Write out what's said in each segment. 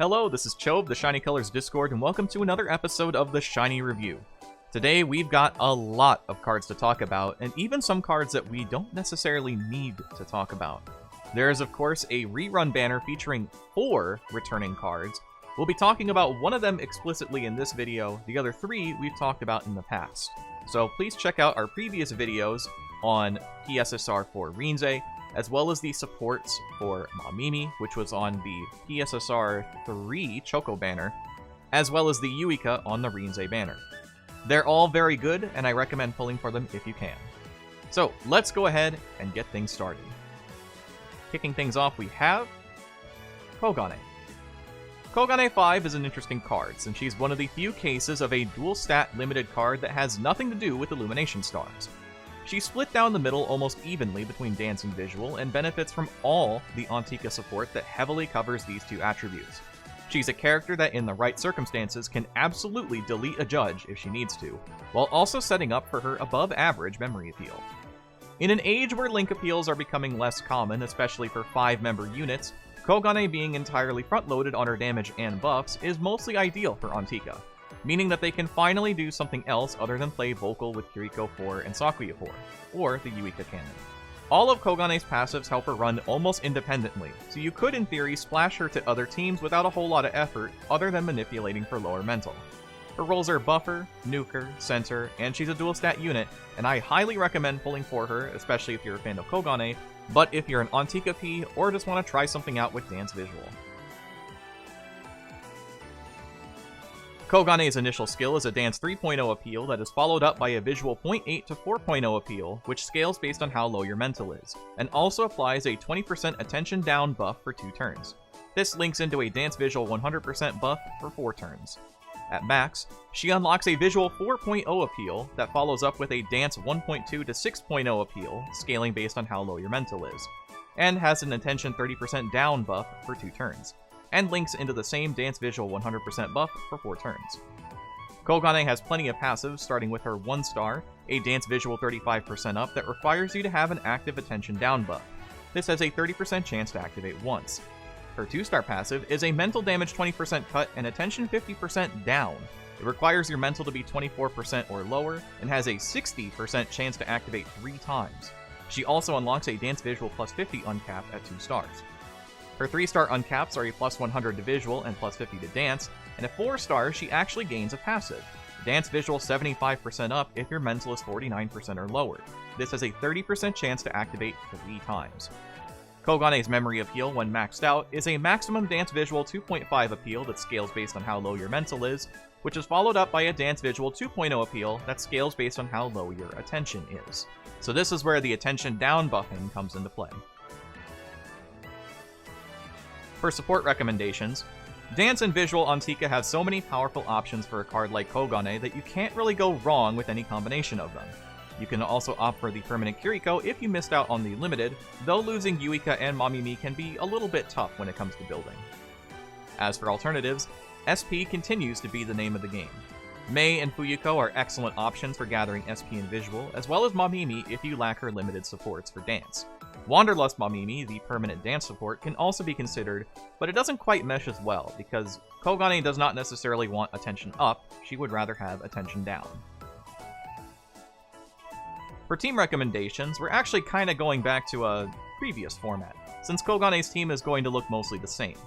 Hello, this is Chobe, the Shiny Colors Discord, and welcome to another episode of the Shiny Review. Today we've got a lot of cards to talk about, and even some cards that we don't necessarily need to talk about. There is of course a rerun banner featuring 4 returning cards. We'll be talking about one of them explicitly in this video, the other 3 we've talked about in the past. So please check out our previous videos on P-SSR4 Rinze, as well as the supports for Mamimi, which was on the P-SSR3 Choco banner, as well as the Yuika on the Rinze banner. They're all very good, and I recommend pulling for them if you can. So let's go ahead and get things started. Kicking things off, we have Kogane. Kogane 5 is an interesting card, since she's one of the few cases of a dual stat limited card that has nothing to do with Illumination Stars. She's split down the middle almost evenly between Dance and Visual, and benefits from all the Antika support that heavily covers these two attributes. She's a character that in the right circumstances can absolutely delete a judge if she needs to, while also setting up for her above average memory appeal. In an age where link appeals are becoming less common, especially for 5-member units, Kogane being entirely front-loaded on her damage and buffs is mostly ideal for Antika, meaning that they can finally do something else other than play Vocal with Kiriko 4 and Sakuya 4, or the Yuika canon. All of Kogane's passives help her run almost independently, so you could in theory splash her to other teams without a whole lot of effort other than manipulating for lower mental. Her roles are Buffer, Nuker, Center, and she's a dual stat unit, and I highly recommend pulling for her, especially if you're a fan of Kogane, but if you're an Antika P or just want to try something out with Dance Visual. Kogane's initial skill is a Dance 3.0 appeal that is followed up by a Visual 0.8 to 4.0 appeal, which scales based on how low your mental is, and also applies a 20% attention down buff for 2 turns. This links into a Dance Visual 100% buff for 4 turns. At max, she unlocks a Visual 4.0 appeal that follows up with a Dance 1.2 to 6.0 appeal, scaling based on how low your mental is, and has an attention 30% down buff for 2 turns, and links into the same Dance Visual 100% buff for 4 turns. Kogane has plenty of passives, starting with her 1-star, a Dance Visual 35% up that requires you to have an active attention down buff. This has a 30% chance to activate once. Her 2-star passive is a mental damage 20% cut and attention 50% down. It requires your mental to be 24% or lower, and has a 60% chance to activate 3 times. She also unlocks a Dance Visual plus 50 uncap at 2 stars. Her 3-star uncaps are a plus 100 to Visual and plus 50 to Dance, and at 4 stars she actually gains a passive, Dance Visual 75% up if your mental is 49% or lower. This has a 30% chance to activate 3 times. Kogane's memory appeal when maxed out is a maximum Dance Visual 2.5 appeal that scales based on how low your mental is, which is followed up by a Dance Visual 2.0 appeal that scales based on how low your attention is. So this is where the attention down buffing comes into play. For support recommendations, Dance and Visual Antika have so many powerful options for a card like Kogane that you can't really go wrong with any combination of them. You can also opt for the permanent Kiriko if you missed out on the limited, though losing Yuika and Mamimi can be a little bit tough when it comes to building. As for alternatives, SP continues to be the name of the game. Mei and Fuyuko are excellent options for gathering SP and Visual, as well as Mamimi if you lack her limited supports for Dance. Wanderlust Mamimi, the permanent Dance support, can also be considered, but it doesn't quite mesh as well, because Kogane does not necessarily want attention up, she would rather have attention down. For team recommendations, we're actually kinda going back to a previous format, since Kogane's team is going to look mostly the same.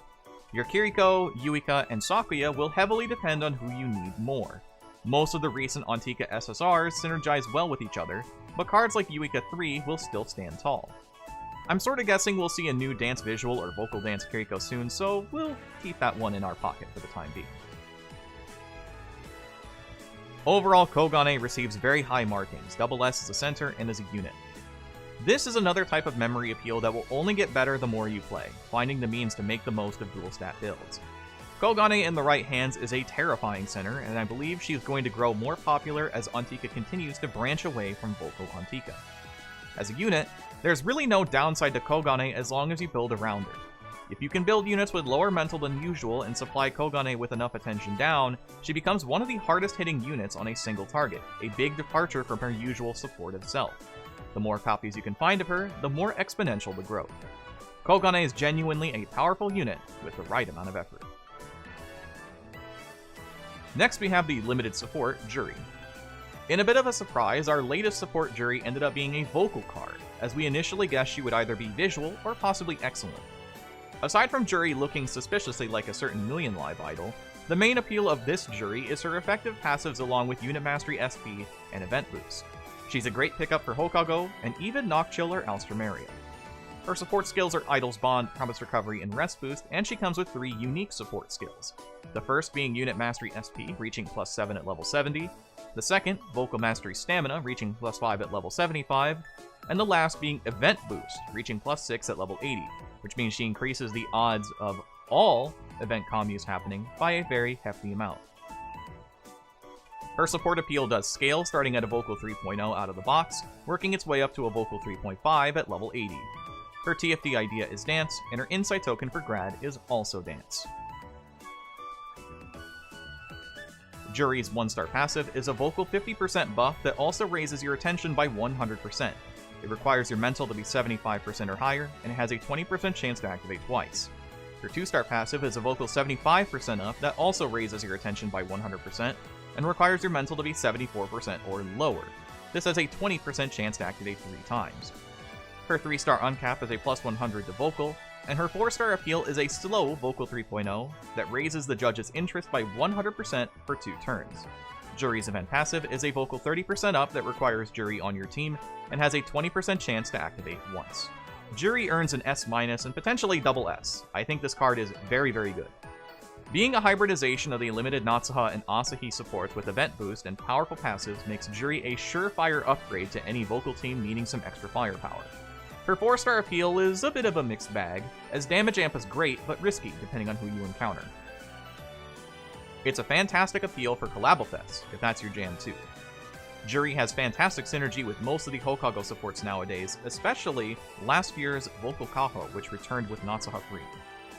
Your Kiriko, Yuika, and Sakuya will heavily depend on who you need more. Most of the recent Antika SSRs synergize well with each other, but cards like Yuika 3 will still stand tall. I'm sorta guessing we'll see a new Dance Visual or Vocal Dance Kiriko soon, so we'll keep that one in our pocket for the time being. Overall, Kogane receives very high markings, SS as a center and as a unit. This is another type of memory appeal that will only get better the more you play, finding the means to make the most of dual stat builds. Kogane in the right hands is a terrifying center, and I believe she is going to grow more popular as Antika continues to branch away from Vocal Antika. As a unit, there's really no downside to Kogane as long as you build around her. If you can build units with lower mental than usual and supply Kogane with enough attention down, she becomes one of the hardest hitting units on a single target, a big departure from her usual supportive self. The more copies you can find of her, the more exponential the growth. Kogane is genuinely a powerful unit with the right amount of effort. Next we have the limited support, Juri. In a bit of a surprise, our latest support Juri ended up being a vocal card, as we initially guessed she would either be visual or possibly excellent. Aside from Juri looking suspiciously like a certain Million Live idol, the main appeal of this Juri is her effective passives along with Unit Mastery SP and Event Boost. She's a great pickup for Hokago, and even Nocchill or Alstroemeria. Her support skills are Idol's Bond, Promise Recovery, and Rest Boost, and she comes with 3 unique support skills. The first being Unit Mastery SP, reaching +7 at level 70, the second, Vocal Mastery Stamina, reaching +5 at level 75, and the last being Event Boost, reaching +6 at level 80, which means she increases the odds of all event commus happening by a very hefty amount. Her support appeal does scale, starting at a Vocal 3.0 out of the box, working its way up to a Vocal 3.5 at level 80. Her TFD idea is Dance, and her Insight token for Grad is also Dance. Juri's 1-star passive is a Vocal 50% buff that also raises your attention by 100%. It requires your mental to be 75% or higher, and it has a 20% chance to activate twice. Your 2-star passive is a Vocal 75% up that also raises your attention by 100%, and requires your mental to be 74% or lower. This has a 20% chance to activate 3 times. Her 3-star uncap is a +100 to Vocal, and her 4-star appeal is a slow Vocal 3.0 that raises the judge's interest by 100% for 2 turns. Juri's event passive is a Vocal 30% up that requires Juri on your team, and has a 20% chance to activate once. Juri earns an S- and potentially double S. I think this card is very, very good. Being a hybridization of the limited Natsuha and Asahi supports with event boost and powerful passives makes Juri a surefire upgrade to any vocal team needing some extra firepower. Her 4-star appeal is a bit of a mixed bag, as damage amp is great but risky depending on who you encounter. It's a fantastic appeal for Collabofest, if that's your jam too. Juri has fantastic synergy with most of the Hokago supports nowadays, especially last year's Vocal Kaho, which returned with Natsuha 3.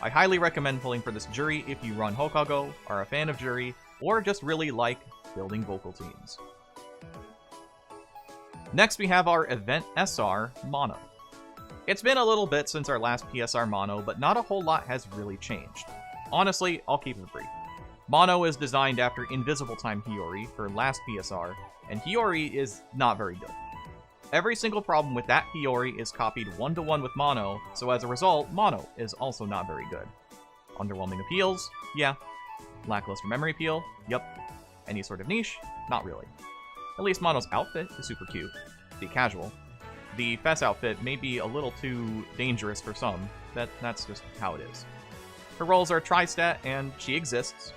I highly recommend pulling for this Juri if you run Hokago, are a fan of Juri, or just really like building vocal teams. Next we have our Event SR, Mano. It's been a little bit since our last PSR Mano, but not a whole lot has really changed. Honestly, I'll keep it brief. Mano is designed after Invisible Time Hiyori for last PSR, and Hiyori is not very good. Every single problem with that Hiyori is copied 1-to-1 with Mano, so as a result, Mano is also not very good. Underwhelming appeals? Yeah. Lackluster memory appeal? Yup. Any sort of niche? Not really. At least Mano's outfit is super cute. Be casual. The Fess outfit may be a little too dangerous for some, that's just how it is. Her roles are Tri-Stat, and she exists,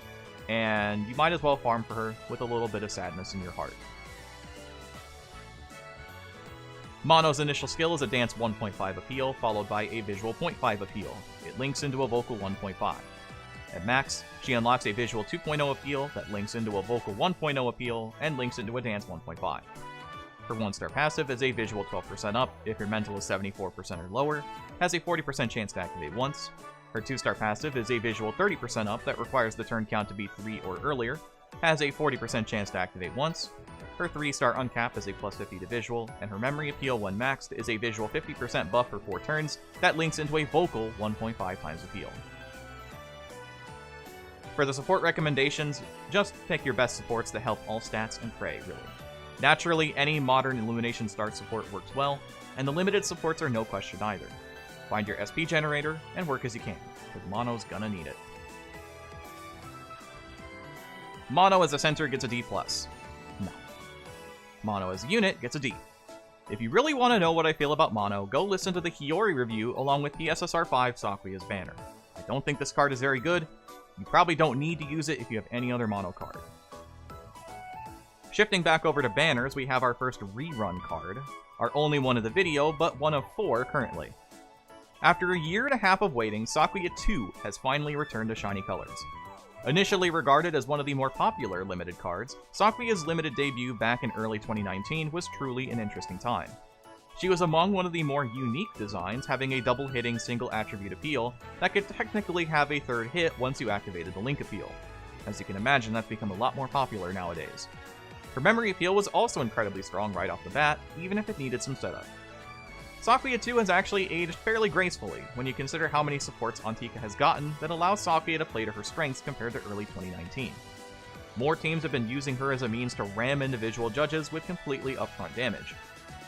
and you might as well farm for her with a little bit of sadness in your heart. Mano's initial skill is a Dance 1.5 appeal, followed by a Visual 0.5 appeal. It links into a Vocal 1.5. At max, she unlocks a Visual 2.0 appeal that links into a Vocal 1.0 appeal and links into a Dance 1.5. Her 1-star passive is a Visual 12% up if your mental is 74% or lower, has a 40% chance to activate once. Her 2-star passive is a Visual 30% up that requires the turn count to be 3 or earlier, has a 40% chance to activate once. Her 3-star uncap is a +50 to visual, and her memory appeal when maxed is a Visual 50% buff for 4 turns that links into a Vocal 1.5 times appeal. For the support recommendations, just pick your best supports that help all stats and pray, really. Naturally, any modern Illumination Start support works well, and the limited supports are no question either. Find your SP generator and work as you can, because Mano's gonna need it. Mano as a center gets a D+. No. Mano as a unit gets a D. If you really want to know what I feel about Mano, go listen to the Hiyori review along with P-SSR5 Sakuya's banner. I don't think this card is very good. You probably don't need to use it if you have any other Mano card. Shifting back over to banners, we have our first rerun card. Our only one of the video, but one of 4 currently. After a year and a half of waiting, Sakuya 2 has finally returned to shiny colors. Initially regarded as one of the more popular limited cards, Sakuya's limited debut back in early 2019 was truly an interesting time. She was among one of the more unique designs, having a double-hitting single attribute appeal that could technically have a 3rd hit once you activated the link appeal. As you can imagine, that's become a lot more popular nowadays. Her memory appeal was also incredibly strong right off the bat, even if it needed some setup. Sakuya 2 has actually aged fairly gracefully when you consider how many supports Antika has gotten that allows Sakuya to play to her strengths compared to early 2019. More teams have been using her as a means to ram individual judges with completely upfront damage.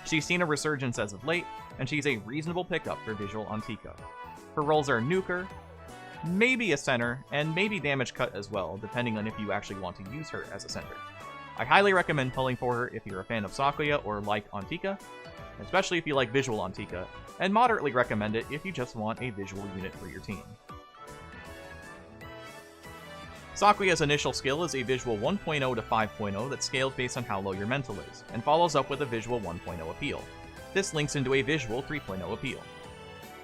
She's seen a resurgence as of late, and she's a reasonable pickup for visual Antika. Her roles are nuker, maybe a center, and maybe damage cut as well, depending on if you actually want to use her as a center. I highly recommend pulling for her if you're a fan of Sakuya or like Antika, especially if you like visual Antika, and moderately recommend it if you just want a visual unit for your team. Sakuya's initial skill is a visual 1.0 to 5.0 that scales based on how low your mental is, and follows up with a visual 1.0 appeal. This links into a visual 3.0 appeal.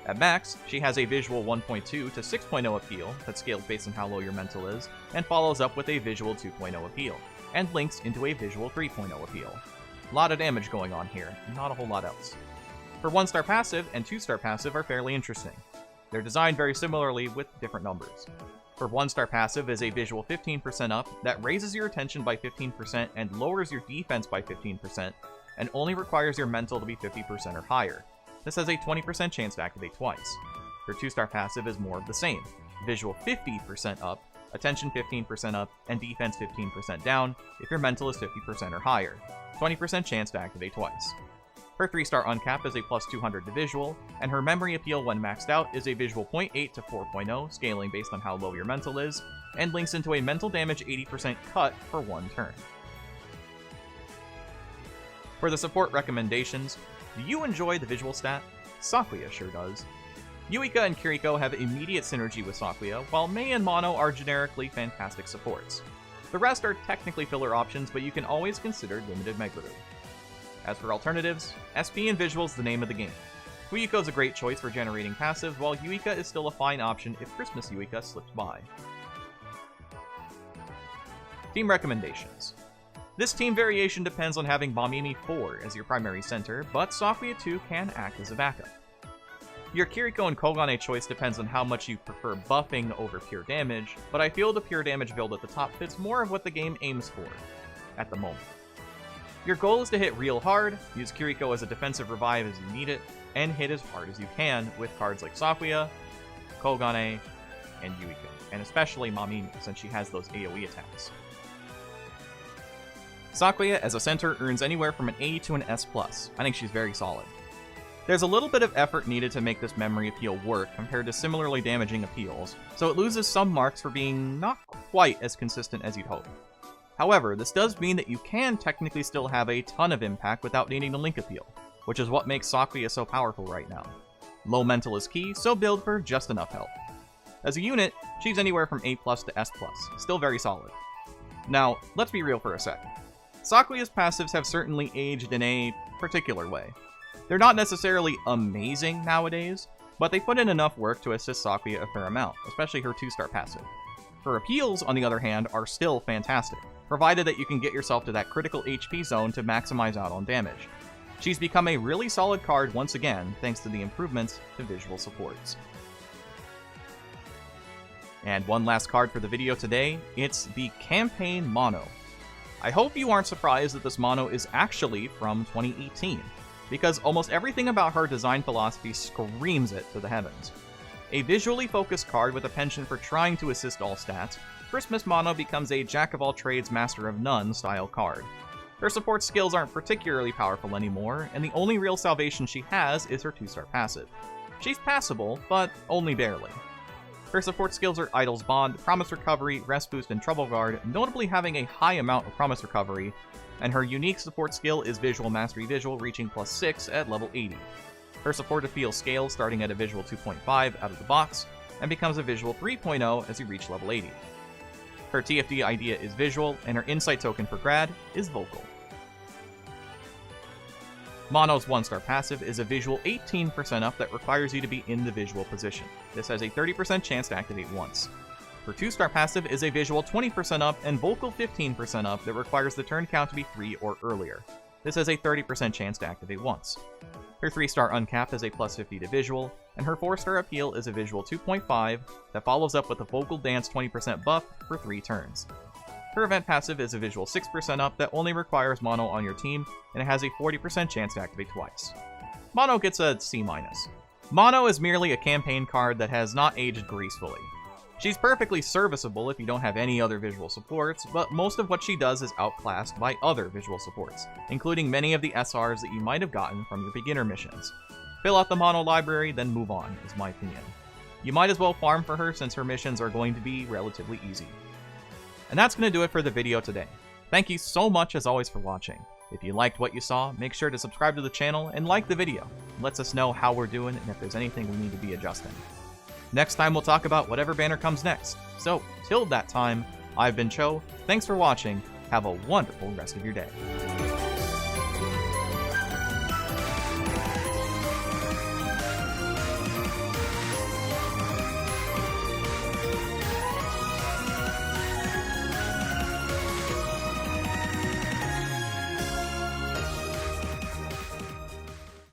At max, she has a visual 1.2 to 6.0 appeal that scales based on how low your mental is, and follows up with a visual 2.0 appeal, and links into a visual 3.0 appeal. A lot of damage going on here, not a whole lot else. Her 1-star passive and 2-star passive are fairly interesting. They're designed very similarly with different numbers. Her 1-star passive is a visual 15% up that raises your attention by 15% and lowers your defense by 15%, and only requires your mental to be 50% or higher. This has a 20% chance to activate twice. Her 2-star passive is more of the same. Visual 50% up, attention 15% up, and defense 15% down if your mental is 50% or higher. 20% chance to activate twice. Her 3-star uncap is a plus 200 to visual, and her memory appeal when maxed out is a visual 0.8 to 4.0, scaling based on how low your mental is, and links into a mental damage 80% cut for 1 turn. For the support recommendations, do you enjoy the visual stat? Sakuya sure does. Yuika and Kiriko have immediate synergy with Sakuya, while Mei and Mano are generically fantastic supports. The rest are technically filler options, but you can always consider limited Meguru. As for alternatives, SP and visual's the name of the game. Fuyuko's a great choice for generating passives, while Yuika is still a fine option if Christmas Yuika slips by. Team recommendations. This team variation depends on having Mamimi 4 as your primary center, but Sakuya 2 can act as a backup. Your Kiriko and Kogane choice depends on how much you prefer buffing over pure damage, but I feel the pure damage build at the top fits more of what the game aims for at the moment. Your goal is to hit real hard, use Kiriko as a defensive revive as you need it, and hit as hard as you can with cards like Sakuya, Kogane, and Yuika, and especially Mamimi since she has those AoE attacks. Sakuya as a center earns anywhere from an A to an S+. I think she's very solid. There's a little bit of effort needed to make this memory appeal work compared to similarly damaging appeals, so it loses some marks for being not quite as consistent as you'd hope. However, this does mean that you can technically still have a ton of impact without needing to link appeal, which is what makes Sakuya so powerful right now. Low mental is key, so build for just enough help. As a unit, she's anywhere from A+ to S+, still very solid. Now, let's be real for a sec. Sakuya's passives have certainly aged in a particular way. They're not necessarily amazing nowadays, but they put in enough work to assist Sakuya a fair amount, especially her 2-star passive. Her appeals, on the other hand, are still fantastic, provided that you can get yourself to that critical HP zone to maximize out on damage. She's become a really solid card once again, thanks to the improvements to visual supports. And one last card for the video today, it's the Campaign Mano. I hope you aren't surprised that this Mano is actually from 2018, because almost everything about her design philosophy screams it to the heavens. A visually focused card with a penchant for trying to assist all stats, Christmas Mano becomes a jack-of-all-trades, master-of-none style card. Her support skills aren't particularly powerful anymore, and the only real salvation she has is her 2-star passive. She's passable, but only barely. Her support skills are Idol's Bond, Promise Recovery, Rest Boost, and Trouble Guard, notably having a high amount of Promise Recovery, and her unique support skill is Visual Mastery Visual, reaching +6 at level 80. Her support appeal scales starting at a visual 2.5 out of the box, and becomes a visual 3.0 as you reach level 80. Her TFD idea is Visual, and her insight token for Grad is Vocal. Mano's 1-star passive is a visual 18% up that requires you to be in the visual position. This has a 30% chance to activate once. Her 2-star passive is a visual 20% up and vocal 15% up that requires the turn count to be 3 or earlier. This has a 30% chance to activate once. Her 3-star uncap is a +50 to visual, and her 4-star appeal is a visual 2.5 that follows up with a vocal dance 20% buff for 3 turns. Her event passive is a visual 6% up that only requires Mano on your team, and it has a 40% chance to activate twice. Mano gets a C-. Mano is merely a campaign card that has not aged gracefully. She's perfectly serviceable if you don't have any other visual supports, but most of what she does is outclassed by other visual supports, including many of the SRs that you might have gotten from your beginner missions. Fill out the Mano library, then move on, is my opinion. You might as well farm for her since her missions are going to be relatively easy. And that's going to do it for the video today. Thank you so much as always for watching. If you liked what you saw, make sure to subscribe to the channel and like the video. It lets us know how we're doing and if there's anything we need to be adjusting. Next time we'll talk about whatever banner comes next. So, till that time, I've been Cho, thanks for watching, have a wonderful rest of your day.